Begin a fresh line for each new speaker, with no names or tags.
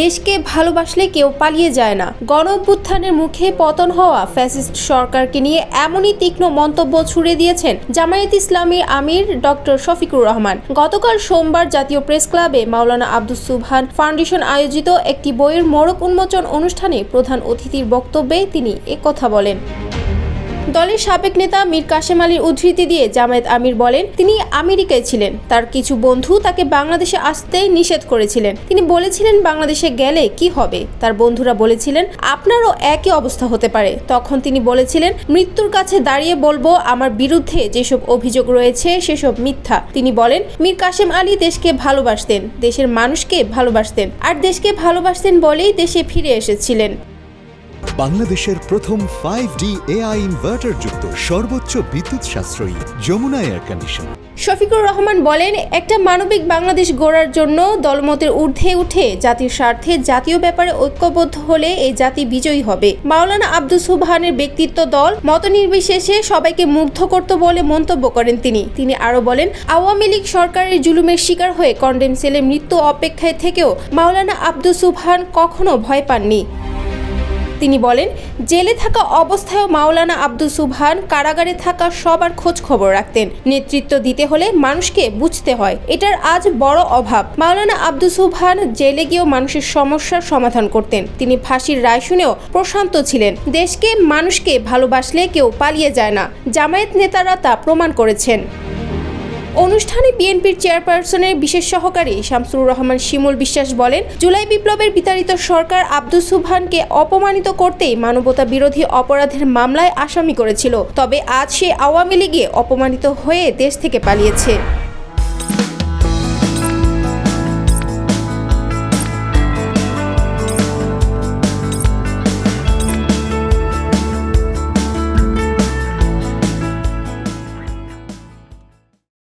দেশকে ভালোবাসলে কেউ পালিয়ে যায় না। গণ-অভ্যুত্থানের মুখে পতন হওয়া ফ্যাসিস্ট সরকারকে নিয়ে এমনই তীক্ষ্ণ মন্তব্য ছুড়ে দিয়েছেন জামায়াত ইসলামীর আমির ডক্টর শফিকুর রহমান। গতকাল সোমবার জাতীয় প্রেস ক্লাবে মাওলানা আব্দুস সুবহান ফাউন্ডেশন আয়োজিত একটি বইয়ের মোড়ক উন্মোচন অনুষ্ঠানে প্রধান অতিথির বক্তব্যে তিনি একথা বলেন। দলের সাবেক নেতা মীর কাশেম আলীর উদ্ধৃতি দিয়ে জামায়াত আমির বলেন, তিনি আমেরিকায় ছিলেন। তার কিছু বন্ধু তাকে বাংলাদেশে আসতে নিষেধ করেছিলেন। তিনি বলেছিলেন বাংলাদেশে গেলে কি হবে। তার বন্ধুরা বলেছিলেন আপনারও একই অবস্থা হতে পারে। তখন তিনি বলেছিলেন মৃত্যুর কাছে দাঁড়িয়ে বলবো আমার বিরুদ্ধে যেসব অভিযোগ রয়েছে সেসব মিথ্যা। তিনি বলেন মীর কাশেম আলী দেশকে ভালোবাসতেন, দেশের মানুষকে ভালোবাসতেন, আর দেশকে ভালোবাসতেন বলেই দেশে ফিরে এসেছিলেন।
বাংলাদেশের প্রথম 5D AI ইনভার্টার যুক্ত সর্বোচ্চ বিদ্যুৎ সাশ্রয়ী যমুনা এয়ার কন্ডিশনার।
শফিকুর রহমান বলেন, একটা মানবিক বাংলাদেশ গড়ার জন্য দলমতের ঊর্ধ্বে উঠে জাতির স্বার্থে জাতীয় ব্যাপারে ঐক্যবদ্ধ হলে এই জাতি বিজয়ী হবে। মাওলানা আব্দুস সুবহানের ব্যক্তিত্ব দল মত নির্বিশেষে সবাইকে মুগ্ধ করত বলে মন্তব্য করেন তিনি আরো বলেন, আওয়ামী লীগ সরকারের জুলুমের শিকার হয়ে কন্ডেম সেলে মৃত্যু অপেক্ষায় থেকেও মাওলানা আব্দুস সুবহান কখনো ভয় পাননি। তিনি বলেন, জেলে থাকা অবস্থায়ও মাওলানা আব্দুস সুবহান কারাগারে থাকা সবার খোঁজ খবর রাখতেন। নেতৃত্ব দিতে হলে মানুষকে বুঝতে হয়, এটার আজ বড় অভাব। মাওলানা আব্দুস সুবহান জেলে গিয়েও মানুষের সমস্যার সমাধান করতেন। তিনি ফাঁসির রায় শুনেও প্রশান্ত ছিলেন। দেশকে মানুষকে ভালোবাসলে কেউ পালিয়ে যায় না। জামায়াত নেতারা তা প্রমাণ করেছেন। অনুষ্ঠানে বিএনপির চেয়ারপারসনের বিশেষ সহকারী শামসুর রহমান শিমুল বিশ্বাস বলেন, জুলাই বিপ্লবের বিতাড়িত সরকার আব্দুস সুবহানকে অপমানিত করতেই মানবতা বিরোধী অপরাধের মামলায় আসামি করেছিল। তবে আজ সে আওয়ামী লীগে অপমানিত হয়ে দেশ থেকে পালিয়েছে।